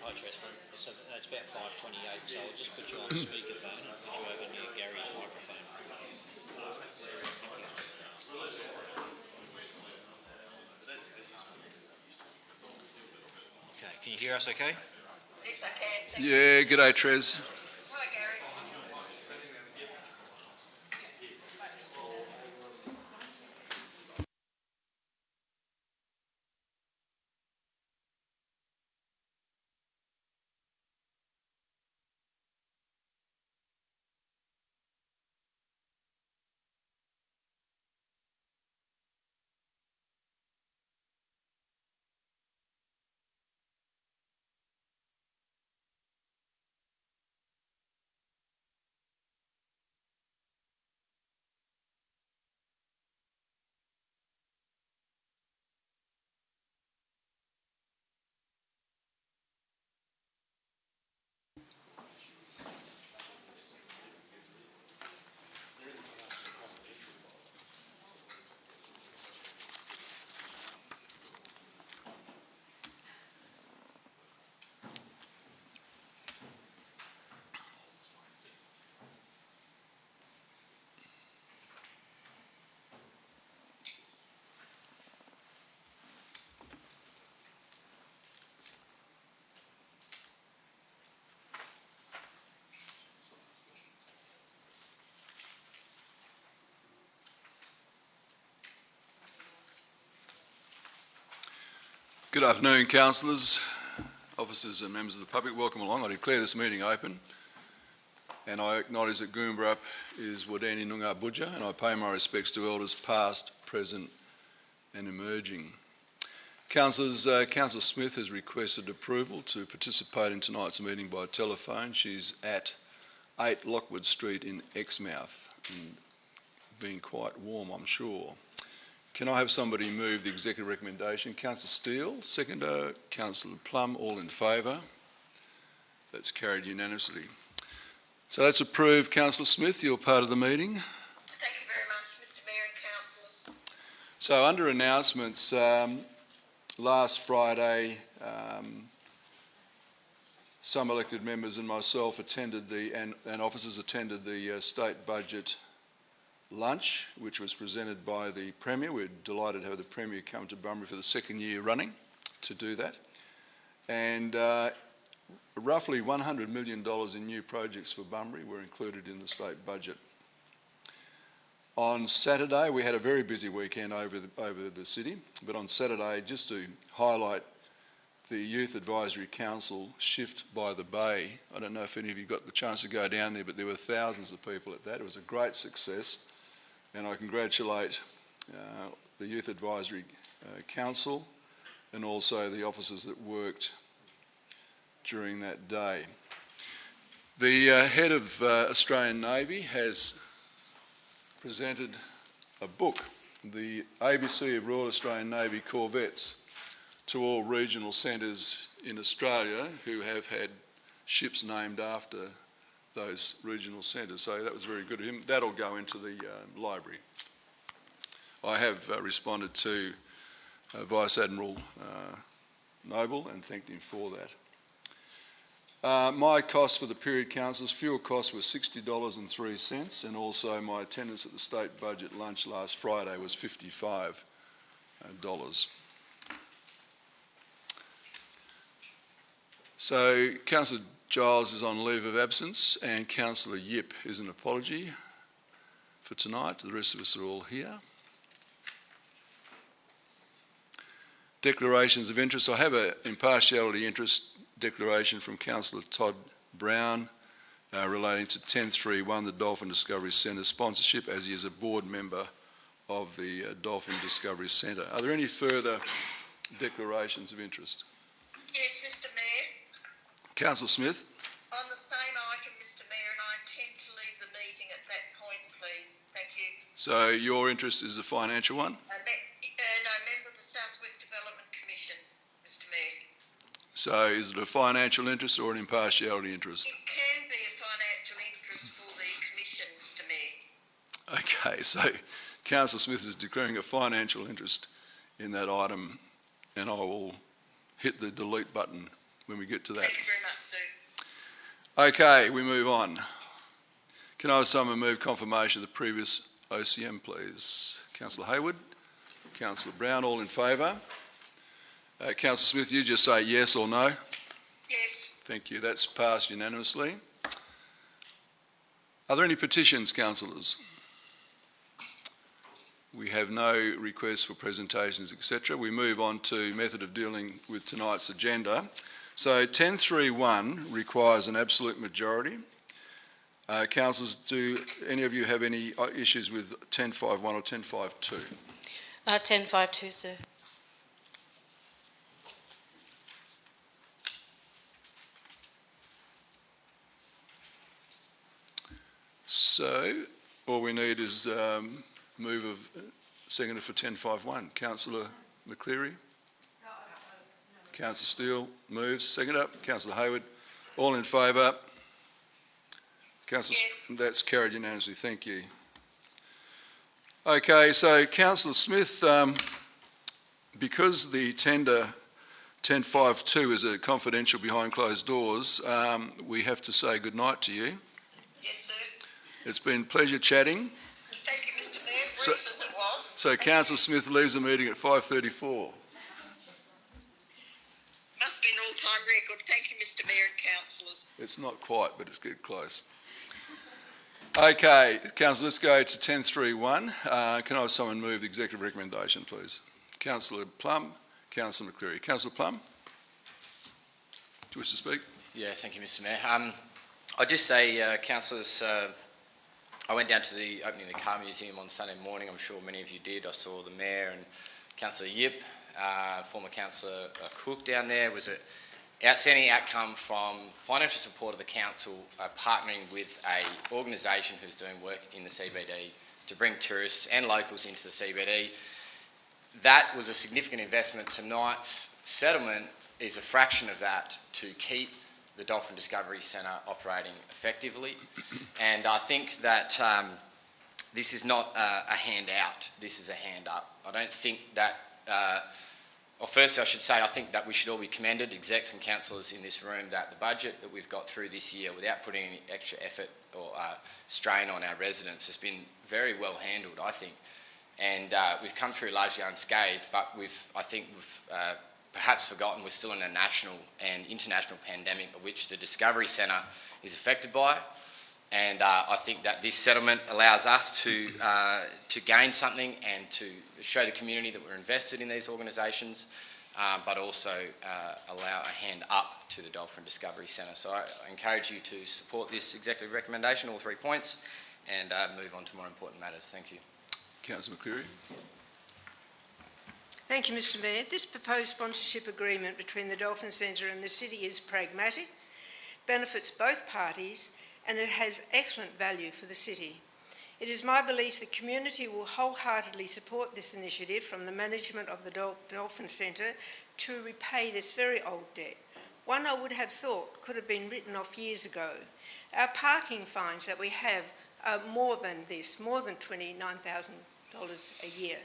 Hi, Tristan. It's about 5:28, so I'll just put you on the speakerphone and put you over near Gary's microphone. Okay, can you hear us okay? Yes, I can. Yeah, g'day, Trez. Hi, Gary. Good afternoon, councillors, officers and members of the public. Welcome along. I declare this meeting open and I acknowledge that Goombarup is Wadani Noongar Budja, and I pay my respects to elders past, present and emerging. Councillors, Councillor Smith has requested approval to participate in tonight's meeting by telephone. She's at 8 Lockwood Street in Exmouth, and being quite warm, I'm sure. Can I have somebody move the executive recommendation? Councillor Steele, seconder. Councillor Plum, all in favour. That's carried unanimously. So that's approved. Councillor Smith, you're part of the meeting. Thank you very much, Mr. Mayor and councillors. So under announcements, last Friday, some elected members and myself attended and officers attended the state budget lunch, which was presented by the Premier. We're delighted to have the Premier come to Bunbury for the second year running to do that. And roughly $100 million in new projects for Bunbury were included in the state budget. On Saturday, we had a very busy weekend over the city, but on Saturday, just to highlight the Youth Advisory Council shift by the Bay. I don't know if any of you got the chance to go down there, but there were thousands of people at that. It was a great success. And I congratulate the Youth Advisory Council and also the officers that worked during that day. The head of Australian Navy has presented a book, the ABC of Royal Australian Navy Corvettes, to all regional centres in Australia who have had ships named after those regional centres. So that was very good of him. That'll go into the library. I have responded to Vice Admiral Noble and thanked him for that. My costs for the period, councillors, fuel costs were $60.03, and also my attendance at the state budget lunch last Friday was $55. So Councillor Giles is on leave of absence, and Councillor Yip is an apology for tonight. The rest of us are all here. Declarations of interest. I have an impartiality interest declaration from Councillor Todd Brown relating to 1031, the Dolphin Discovery Centre sponsorship, as he is a board member of the Dolphin Discovery Centre. Are there any further declarations of interest? Yes, Mr. Mayor. Councillor Smith. On the same item, Mr. Mayor, and I intend to leave the meeting at that point, please. Thank you. So your interest is the financial one? No, member of the South West Development Commission, Mr. Mayor. So is it a financial interest or an impartiality interest? It can be a financial interest for the Commission, Mr. Mayor. Okay, so Councillor Smith is declaring a financial interest in that item, and I will hit the delete button when we get to that. Thank you very much, Sue. Okay, we move on. Can I have someone move confirmation of the previous OCM, please? Councillor Hayward, Councillor Brown, all in favour? Councillor Smith, you just say yes or no. Yes. Thank you. That's passed unanimously. Are there any petitions, councillors? We have no requests for presentations, etc. We move on to method of dealing with tonight's agenda. So 10.3.1 requires an absolute majority. Councillors, do any of you have any issues with 10.5.1 or 10.5.2? 10.5.2, sir. So all we need is move of seconder for 10.5.1. Councillor McCleary? Councillor Steele moves. Second up. Councillor Hayward. All in favour? Councillor, Yes. That's carried unanimously. Thank you. Okay, so Councillor Smith, because the tender 10.5.2 is a confidential behind closed doors, we have to say goodnight to you. Yes, sir. It's been a pleasure chatting. Thank you, Mr Mayor. Brief So- as it was. So Councillor Smith leaves the meeting at 5:34. Must be an all-time record. Thank you, Mr Mayor and councillors. It's not quite, but it's getting close. Okay, Councillor, let's go to 10.3.1. Can I have someone move the executive recommendation, please? Councillor Plum, Councillor McCleary. Councillor Plum, do you wish to speak? Yeah, thank you, Mr Mayor. I'd just say, councillors, I went down to the opening of the Car Museum on Sunday morning. I'm sure many of you did. I saw the Mayor and Councillor Yip, former Councillor Cook down there. It was an outstanding outcome from financial support of the council partnering with an organisation who's doing work in the CBD to bring tourists and locals into the CBD. That was a significant investment. Tonight's settlement is a fraction of that to keep the Dolphin Discovery Centre operating effectively. And I think that this is not a handout, this is a hand up. I don't think that, or first I should say, I think that we should all be commended, execs and councillors in this room, that the budget that we've got through this year without putting any extra effort or strain on our residents has been very well handled, I think. And we've come through largely unscathed, but I think we've perhaps forgotten we're still in a national and international pandemic of which the Discovery Centre is affected by. And I think that this settlement allows us to gain something and to show the community that we're invested in these organisations, but also allow a hand up to the Dolphin Discovery Centre. So I encourage you to support this executive recommendation, all 3 points, and move on to more important matters. Thank you. Councillor McCleary. Thank you, Mr Mayor. This proposed sponsorship agreement between the Dolphin Centre and the City is pragmatic, benefits both parties, and it has excellent value for the City. It is my belief the community will wholeheartedly support this initiative from the management of the Dolphin Centre to repay this very old debt, one I would have thought could have been written off years ago. Our parking fines that we have are more than this, more than $29,000 a year.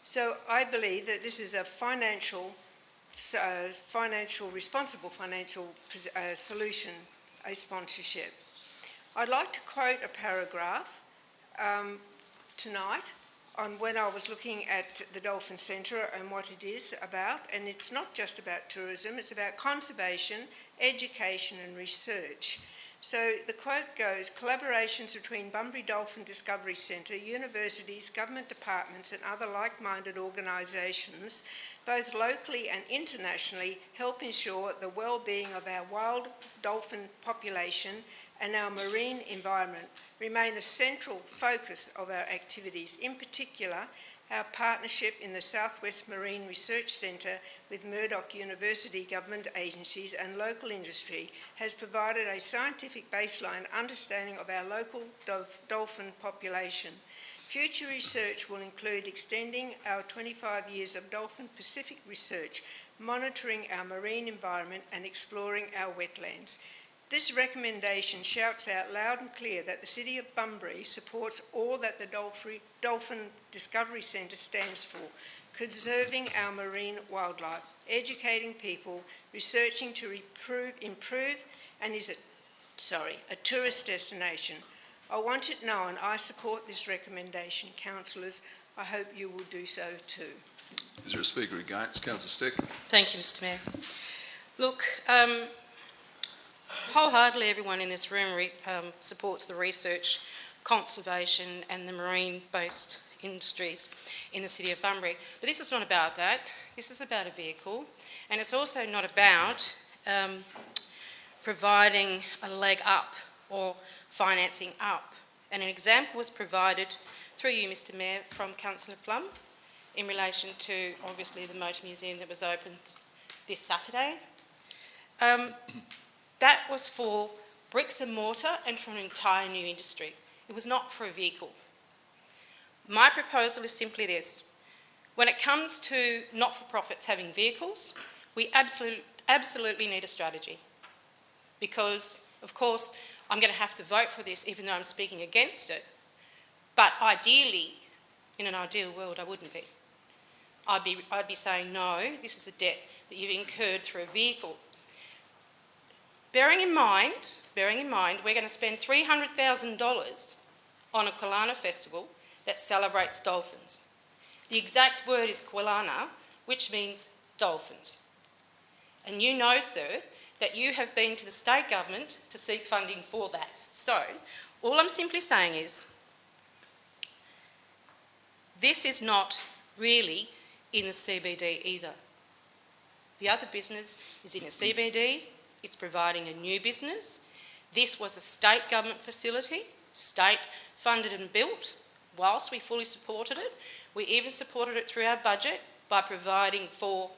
So I believe that this is a responsible financial solution, a sponsorship. I'd like to quote a paragraph tonight on when I was looking at the Dolphin Centre and what it is about, and it's not just about tourism, it's about conservation, education and research. So the quote goes, collaborations between Bunbury Dolphin Discovery Centre, universities, government departments and other like-minded organisations, both locally and internationally, help ensure the well-being of our wild dolphin population and our marine environment remain a central focus of our activities. In particular, our partnership in the Southwest Marine Research Centre with Murdoch University government agencies and local industry has provided a scientific baseline understanding of our local dolphin population. Future research will include extending our 25 years of Dolphin Pacific research, monitoring our marine environment and exploring our wetlands. This recommendation shouts out loud and clear that the City of Bunbury supports all that the Dolphin Discovery Centre stands for, conserving our marine wildlife, educating people, researching to improve and is a tourist destination. I want it known I support this recommendation, councillors. I hope you will do so too. Is there a speaker against? Councillor Steck. Thank you, Mr Mayor. Look, wholeheartedly everyone in this room supports the research, conservation and the marine-based industries in the city of Bunbury. But this is not about that. This is about a vehicle, and it's also not about providing a leg up or financing up. And an example was provided through you, Mr Mayor, from Councillor Plum in relation to, obviously, the Motor Museum that was opened this Saturday. That was for bricks and mortar and for an entire new industry. It was not for a vehicle. My proposal is simply this. When it comes to not-for-profits having vehicles, we absolutely need a strategy. Because, of course, I'm going to have to vote for this even though I'm speaking against it. But ideally, in an ideal world, I wouldn't be. I'd be saying, no, this is a debt that you've incurred through a vehicle. Bearing in mind, we're going to spend $300,000 on a Kwalana festival that celebrates dolphins. The exact word is Kwalana, which means dolphins. And you know, sir, that you have been to the state government to seek funding for that. So, all I'm simply saying is, this is not really in the CBD either. The other business is in the CBD, it's providing a new business. This was a state government facility, state funded and built, whilst we fully supported it. We even supported it through our budget by providing for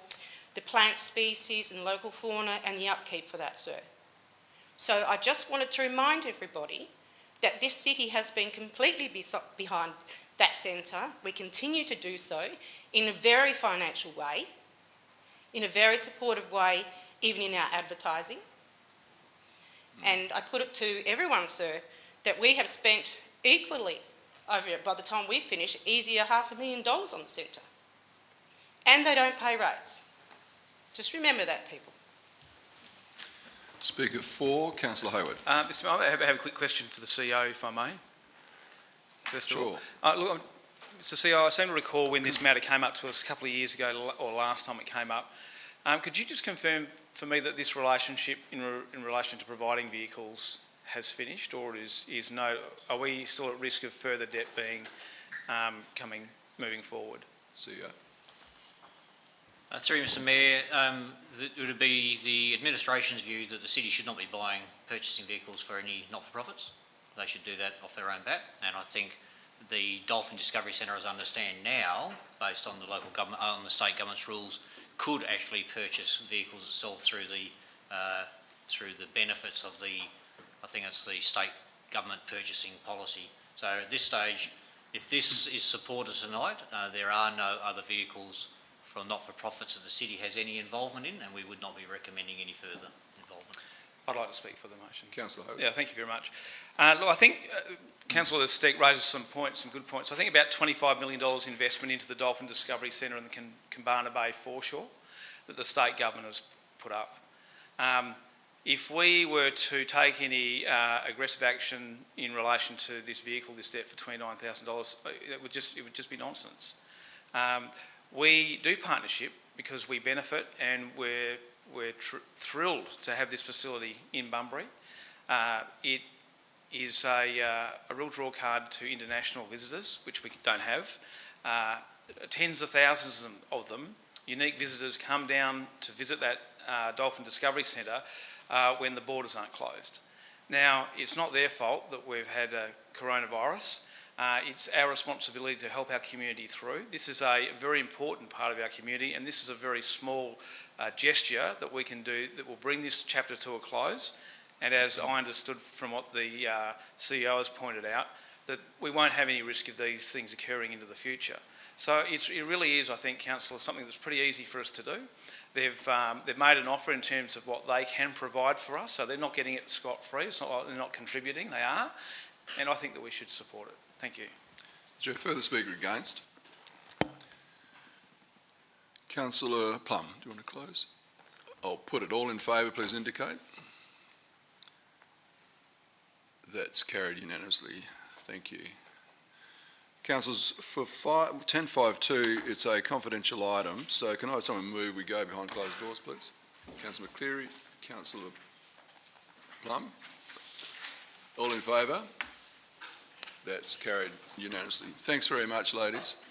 the plant species and local fauna and the upkeep for that, sir. So I just wanted to remind everybody that this city has been completely behind that centre. We continue to do so in a very financial way, in a very supportive way, even in our advertising. And I put it to everyone, sir, that we have spent equally over it by the time we finish, easier $500,000 on the centre. And they don't pay rates. Just remember that, people. Speaker 4, Councillor Hayward. Mr Mayor, I have a quick question for the CEO, if I may. First of all. Look, Mr CEO, I seem to recall when this matter came up to us a couple of years ago, or last time it came up, could you just confirm for me that this relationship in relation to providing vehicles has finished, or are we still at risk of further debt being moving forward? CEO. Through Mr Mayor, it would be the administration's view that the city should not be purchasing vehicles for any not-for-profits. They should do that off their own bat, and I think the Dolphin Discovery Centre, as I understand now, based on the local government, on the state government's rules, could actually purchase vehicles itself through the benefits of the, I think it's the state government purchasing policy. So at this stage, if this is supported tonight, there are no other vehicles for not-for-profits that the city has any involvement in, and we would not be recommending any further involvement. I'd like to speak for the motion. Councillor Hayward. Yeah, thank you very much. Look, I think Councillor Steck raises some good points. I think about $25 million investment into the Dolphin Discovery Centre and the Kambana Bay foreshore that the state government has put up. If we were to take any aggressive action in relation to this vehicle, this debt for $29,000, it would just be nonsense. We do partnership because we benefit, and we're thrilled to have this facility in Bunbury. It is a real draw card to international visitors, which we don't have. Tens of thousands of them, unique visitors, come down to visit that Dolphin Discovery Centre when the borders aren't closed. Now, it's not their fault that we've had a coronavirus. It's our responsibility to help our community through. This is a very important part of our community, and this is a very small gesture that we can do that will bring this chapter to a close. And as I understood from what the CEO has pointed out, that we won't have any risk of these things occurring into the future. So it really is, I think, Councillor, something that's pretty easy for us to do. They've made an offer in terms of what they can provide for us, so they're not getting it scot-free. It's not like they're not contributing, they are, and I think that we should support it. Thank you. Is there a further speaker against? Councillor Plum, do you want to close? I'll put it. All in favour, please indicate. That's carried unanimously. Thank you. Councillors, for 10.5.2, it's a confidential item, so can I have someone move we go behind closed doors, please? Councillor McCleary, Councillor Plum. All in favour? That's carried unanimously. Thanks very much, ladies.